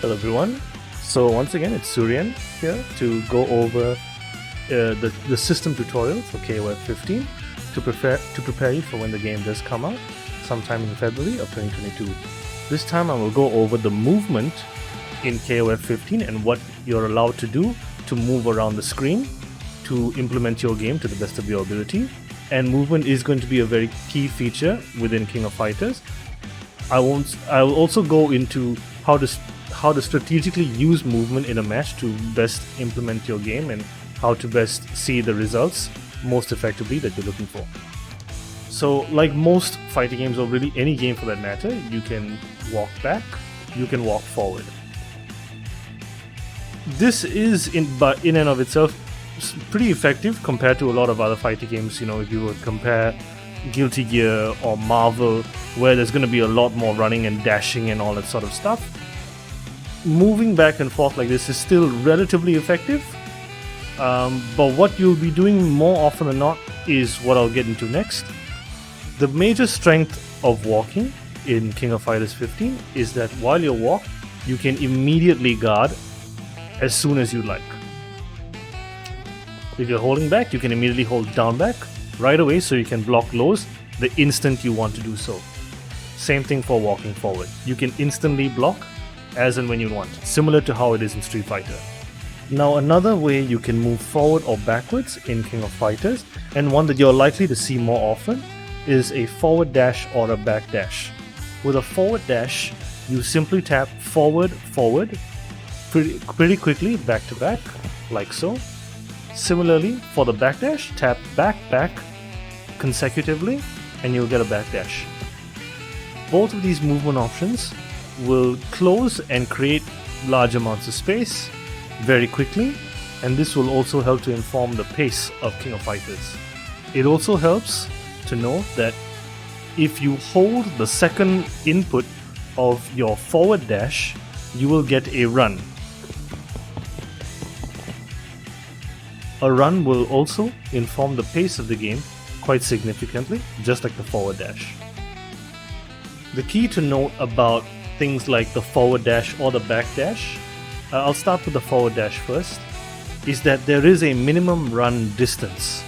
Hello everyone. So once again, it's Suryan here to go over the system tutorial for KOF 15 to prepare you for when the game does come out sometime in February of 2022. This time I will go over the movement in KOF 15 and what you're allowed to do to move around the screen to implement your game to the best of your ability. And movement is going to be a very key feature within King of Fighters. I will also go into how to strategically use movement in a match to best implement your game and how to best see the results most effectively that you're looking for. So like most fighting games, or really any game for that matter, you can walk back, you can walk forward. This is in and of itself pretty effective compared to a lot of other fighting games. You know, if you would compare Guilty Gear or Marvel, where there's going to be a lot more running and dashing and all that sort of stuff. Moving back and forth like this is still relatively effective, but what you'll be doing more often than not is what I'll get into next. The major strength of walking in King of Fighters 15 is that while you walk, you can immediately guard as soon as you like. If you're holding back, you can immediately hold down back right away so you can block lows the instant you want to do so. Same thing for walking forward. You can instantly block as and when you want, similar to how it is in Street Fighter. Now another way you can move forward or backwards in King of Fighters, and one that you're likely to see more often, is a forward dash or a back dash. With a forward dash, you simply tap forward, forward, pretty quickly, back to back, like so. Similarly, for the backdash, tap back, back consecutively, and you'll get a backdash. Both of these movement options will close and create large amounts of space very quickly, and this will also help to inform the pace of King of Fighters. It also helps to note that if you hold the second input of your forward dash, you will get a run. A run will also inform the pace of the game quite significantly, just like the forward dash. The key to note about things like the forward dash or the back dash, I'll start with the forward dash first, is that there is a minimum run distance.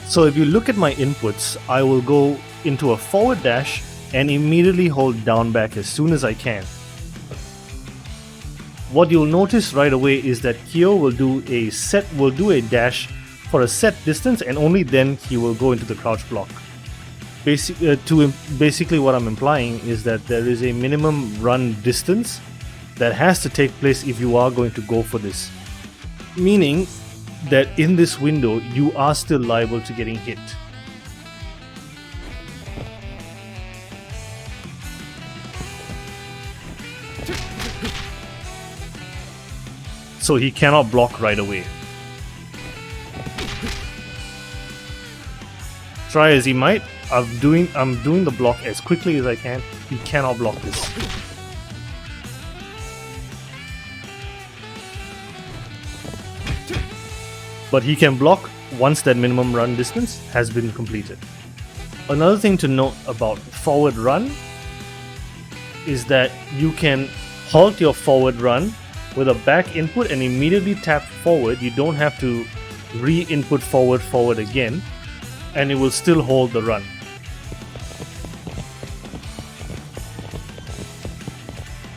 So if you look at my inputs, I will go into a forward dash and immediately hold down back as soon as I can. What you'll notice right away is that Kyo will do a dash for a set distance, and only then he will go into the crouch block. Basically what I'm implying is that there is a minimum run distance that has to take place if you are going to go for this. Meaning that in this window, you are still liable to getting hit. So he cannot block right away. Try as he might, I'm doing the block as quickly as I can. He cannot block this. But he can block once that minimum run distance has been completed. Another thing to note about forward run is that you can halt your forward run with a back input and immediately tap forward. You don't have to re-input forward again, and it will still hold the run.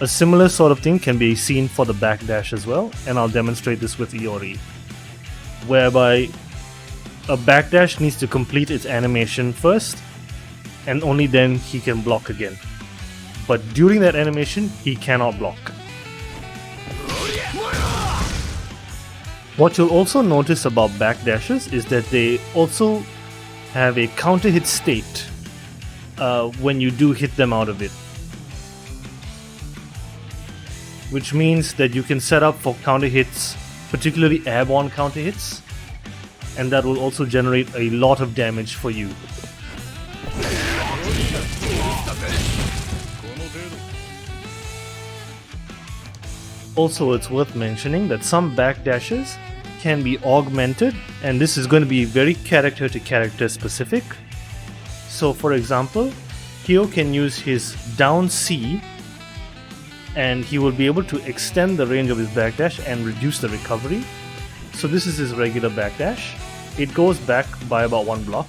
A similar sort of thing can be seen for the back dash as well, and I'll demonstrate this with Iori, whereby a backdash needs to complete its animation first, and only then he can block again. But during that animation, he cannot block. What you'll also notice about backdashes is that they also have a counter hit state when you do hit them out of it. Which means that you can set up for counter hits, particularly airborne counter hits, and that will also generate a lot of damage for you. Also, it's worth mentioning that some backdashes can be augmented, and this is going to be very character to character specific. So for example, Kyo can use his down C and he will be able to extend the range of his backdash and reduce the recovery. So this is his regular backdash. It goes back by about 1 block.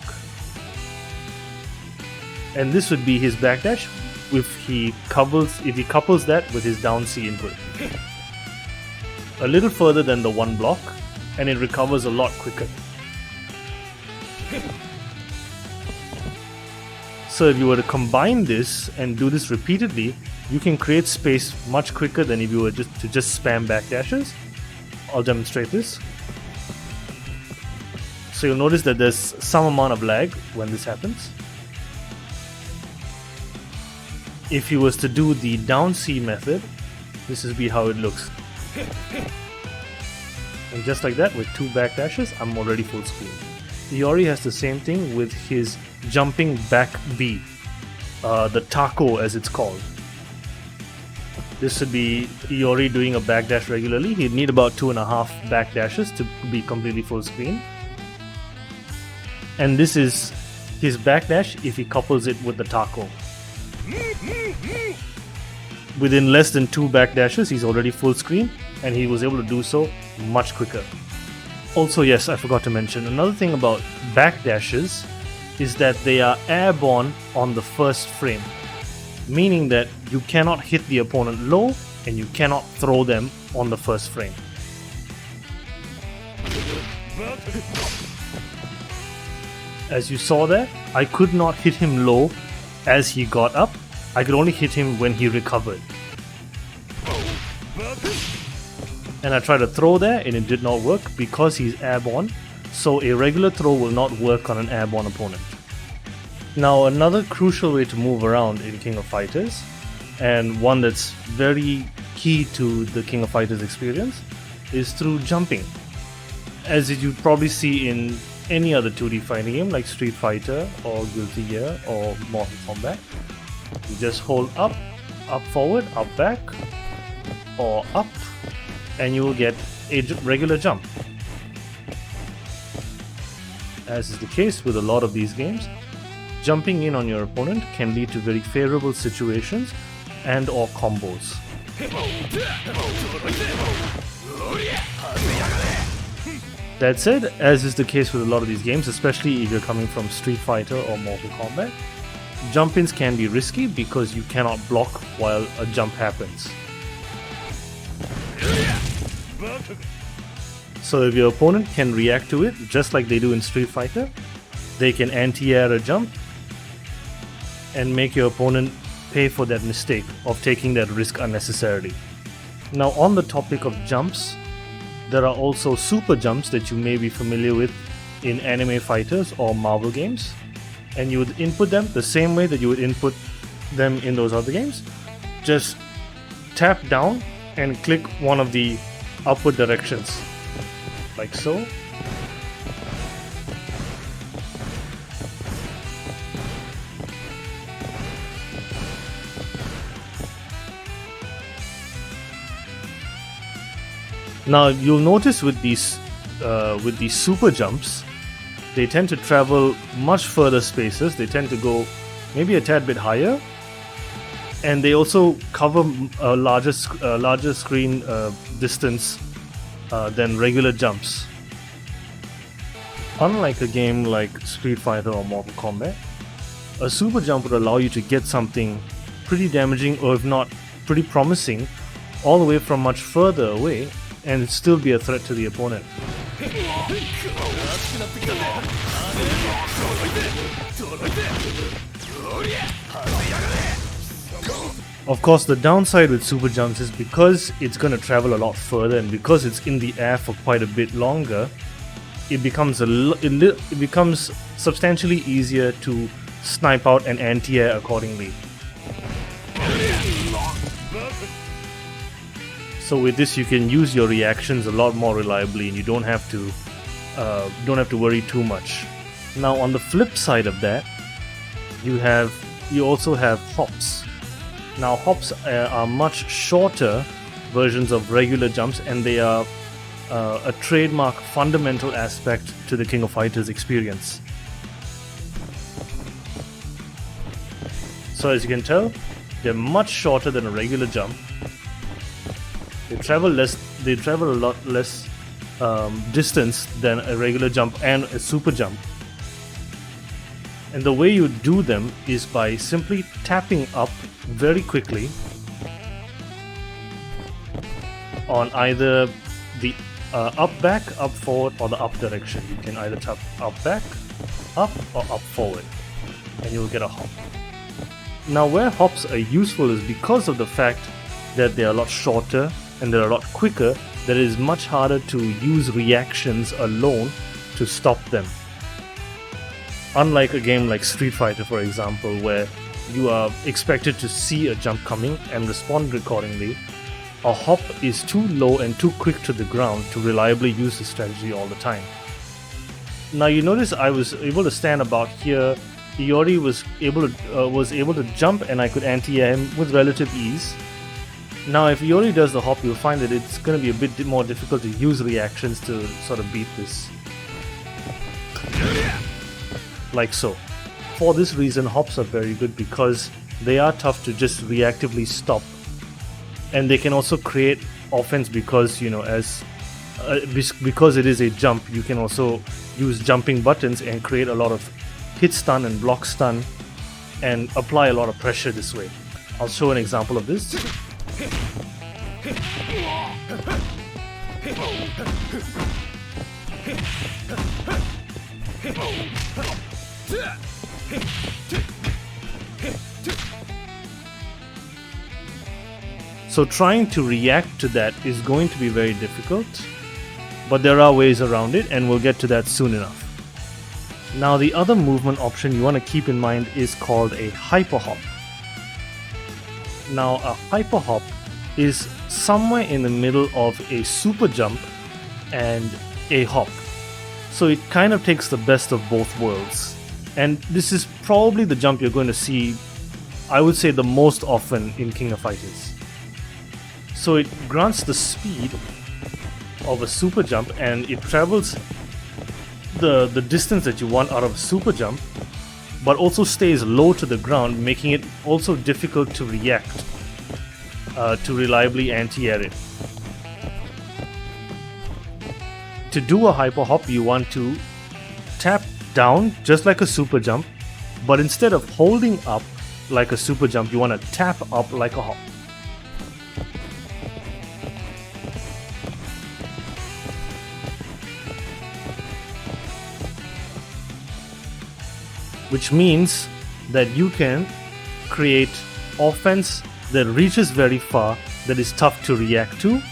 And this would be his backdash if he couples that with his down C input. A little further than the 1 block, and it recovers a lot quicker. So if you were to combine this and do this repeatedly, you can create space much quicker than if you were just spam backdashes. I'll demonstrate this. So you'll notice that there's some amount of lag when this happens. If you was to do the down C method, this would be how it looks. And just like that, with 2 backdashes, I'm already full screen. Iori has the same thing with his jumping back B, the taco as it's called. This would be Iori doing a backdash regularly. He'd need about 2.5 backdashes to be completely full screen. And this is his backdash if he couples it with the taco. Within less than 2 backdashes, he's already full screen, and he was able to do so much quicker. Also, yes, I forgot to mention, another thing about backdashes is that they are airborne on the first frame, meaning that you cannot hit the opponent low and you cannot throw them on the first frame. As you saw there, I could not hit him low as he got up. I could only hit him when he recovered. And I tried to throw there and it did not work because he's airborne, so a regular throw will not work on an airborne opponent. Now, another crucial way to move around in King of Fighters, and one that's very key to the King of Fighters experience, is through jumping. As you'd probably see in any other 2D fighting game like Street Fighter or Guilty Gear or Mortal Kombat, you just hold up, up forward, up back, or up, and you will get a regular jump. As is the case with a lot of these games, jumping in on your opponent can lead to very favorable situations and or combos. That said, as is the case with a lot of these games, especially if you're coming from Street Fighter or Mortal Kombat, jump-ins can be risky because you cannot block while a jump happens. So if your opponent can react to it just like they do in Street Fighter, they can anti-air a jump and make your opponent pay for that mistake of taking that risk unnecessarily. Now, on the topic of jumps, there are also super jumps that you may be familiar with in anime fighters or Marvel games, and you would input them the same way that you would input them in those other games. Just tap down and click one of the upward directions, like so. Now you'll notice with these super jumps, they tend to travel much further spaces. They tend to go maybe a tad bit higher, and they also cover a larger screen distance than regular jumps. Unlike a game like Street Fighter or Mortal Kombat, a super jump would allow you to get something pretty damaging, or if not pretty promising, all the way from much further away, and still be a threat to the opponent. Of course, the downside with super jumps is because it's going to travel a lot further, and because it's in the air for quite a bit longer, it becomes substantially easier to snipe out and anti-air accordingly. So with this, you can use your reactions a lot more reliably, and you don't have to worry too much. Now, on the flip side of that, you also have hops. Now, hops are much shorter versions of regular jumps, and they are a trademark fundamental aspect to the King of Fighters experience. So as you can tell, they're much shorter than a regular jump, They travel less. They travel a lot less distance than a regular jump and a super jump. And the way you do them is by simply tapping up very quickly on either the up back, up forward, or the up direction. You can either tap up back, up, or up forward, and you'll get a hop. Now, where hops are useful is because of the fact that they're a lot shorter and they're a lot quicker, that it is much harder to use reactions alone to stop them. Unlike a game like Street Fighter, for example, where you are expected to see a jump coming and respond accordingly, a hop is too low and too quick to the ground to reliably use the strategy all the time. Now you notice I was able to stand about here. Iori was able to jump, and I could anti-air him with relative ease. Now if Iori does the hop, you'll find that it's going to be a bit more difficult to use reactions to sort of beat this. Like so. For this reason, hops are very good because they are tough to just reactively stop. And they can also create offense because, you know, because it is a jump, you can also use jumping buttons and create a lot of hit stun and block stun and apply a lot of pressure this way. I'll show an example of this. So trying to react to that is going to be very difficult, but there are ways around it, and we'll get to that soon enough. Now the other movement option you want to keep in mind is called a hyper hop. Now a hyper hop is somewhere in the middle of a super jump and a hop. So it kind of takes the best of both worlds. And this is probably the jump you're going to see, I would say, the most often in King of Fighters. So it grants the speed of a super jump, and it travels the distance that you want out of a super jump, but also stays low to the ground, making it also difficult to react, to reliably anti-air it. To do a hyper hop, you want to tap down just like a super jump, but instead of holding up like a super jump, you want to tap up like a hop. Which means that you can create offense that reaches very far, that is tough to react to,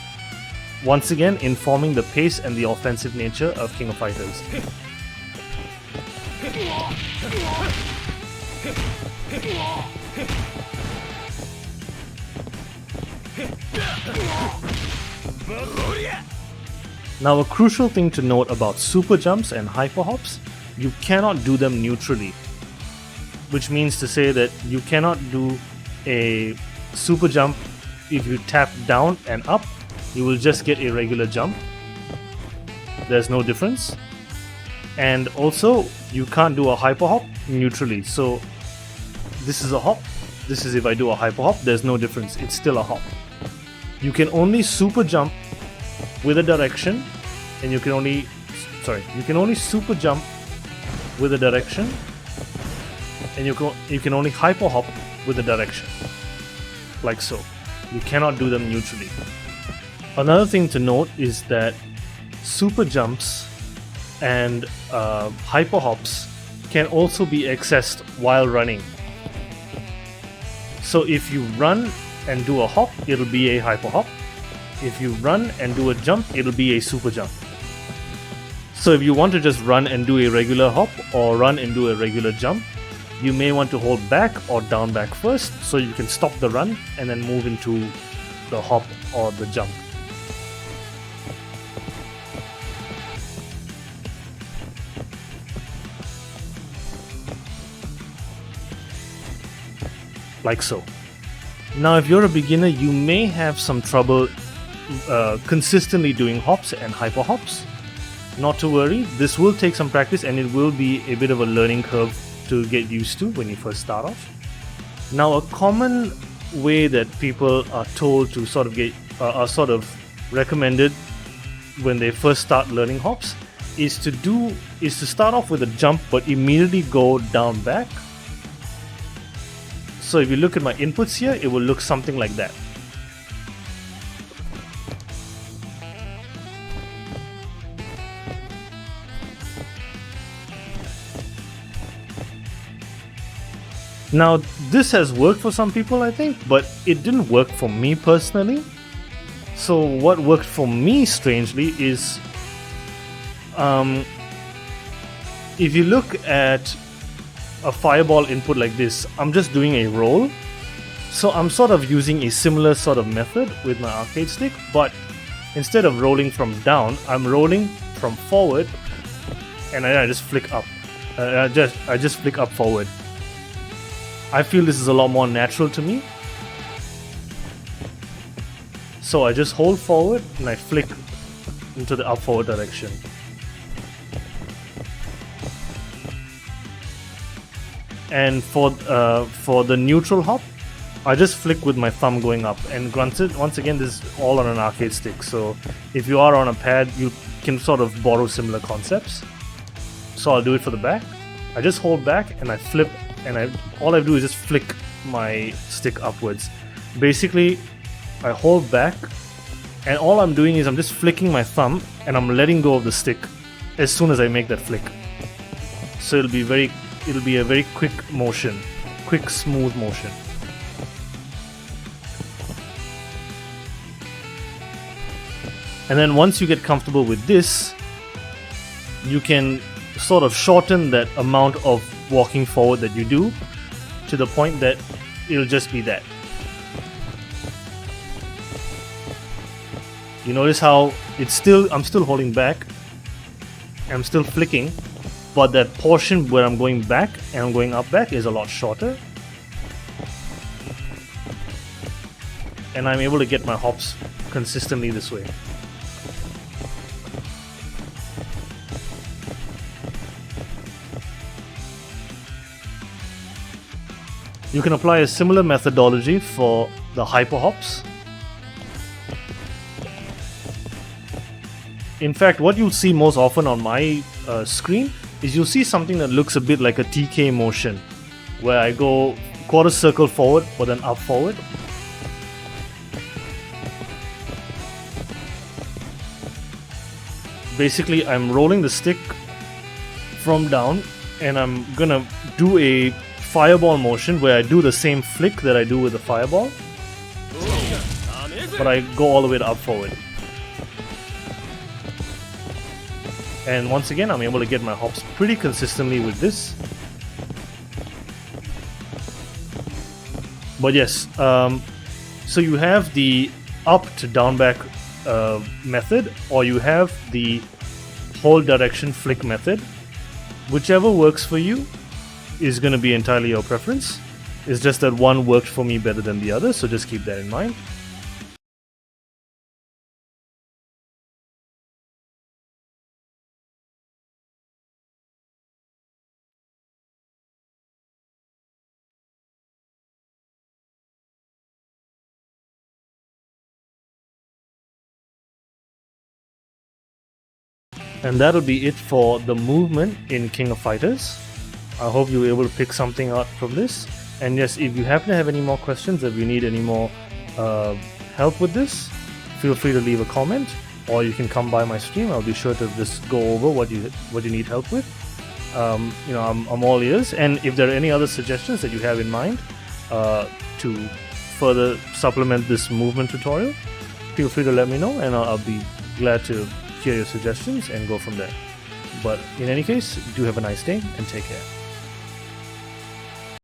once again informing the pace and the offensive nature of King of Fighters. Now a crucial thing to note about super jumps and hyper hops, you cannot do them neutrally. Which means to say that you cannot do a super jump if you tap down and up, you will just get a regular jump. There's no difference. And also, you can't do a hyper hop neutrally. So this is a hop, this is if I do a hyper hop, there's no difference, it's still a hop. You can only super jump with a direction, and you can only super jump with a direction, and you can only hyper hop with a direction, like so. You cannot do them neutrally. Another thing to note is that super jumps and hyper hops can also be accessed while running. So if you run and do a hop, it'll be a hyper hop. If you run and do a jump, it'll be a super jump. So if you want to just run and do a regular hop or run and do a regular jump, you may want to hold back or down back first so you can stop the run and then move into the hop or the jump. Like so. Now if you're a beginner, you may have some trouble consistently doing hops and hyper hops. Not to worry, this will take some practice and it will be a bit of a learning curve to get used to when you first start off. Now a common way that people are told to sort of get are sort of recommended when they first start learning hops is to start off with a jump but immediately go down back. So if you look at my inputs here, it will look something like that. Now, this has worked for some people, I think, but it didn't work for me personally. So what worked for me, strangely, is if you look at a fireball input like this, I'm just doing a roll. So I'm sort of using a similar sort of method with my arcade stick, but instead of rolling from down, I'm rolling from forward, and I just flick up. I just flick up forward. I feel this is a lot more natural to me. So I just hold forward and I flick into the up forward direction. And for the neutral hop, I just flick with my thumb going up. And granted, once again, this is all on an arcade stick. So if you are on a pad, you can sort of borrow similar concepts. So I'll do it for the back. I just hold back and I flip, and all I do is just flick my stick upwards. Basically, I hold back, and all I'm doing is I'm just flicking my thumb and I'm letting go of the stick as soon as I make that flick. So it'll be a very quick motion, quick smooth motion. And then once you get comfortable with this, you can sort of shorten that amount of walking forward that you do to the point that it'll just be that. You notice how I'm still holding back, I'm still flicking, but that portion where I'm going back and I'm going up back is a lot shorter. And I'm able to get my hops consistently this way. You can apply a similar methodology for the hyper hops. In fact, what you'll see most often on my screen is you'll see something that looks a bit like a TK motion, where I go quarter circle forward but then up forward. Basically, I'm rolling the stick from down and I'm gonna do a fireball motion where I do the same flick that I do with the fireball, but I go all the way up forward. And once again, I'm able to get my hops pretty consistently with this. But yes, so you have the up to down back method, or you have the whole direction flick method. Whichever works for you is going to be entirely your preference. It's just that one worked for me better than the other, so just keep that in mind. And that'll be it for the movement in King of Fighters. I hope you were able to pick something out from this. And yes, if you happen to have any more questions, if you need any more help with this, feel free to leave a comment, or you can come by my stream. I'll be sure to just go over what you need help with. I'm all ears. And if there are any other suggestions that you have in mind to further supplement this movement tutorial, feel free to let me know, and I'll be glad to hear your suggestions and go from there. But in any case, do have a nice day and take care.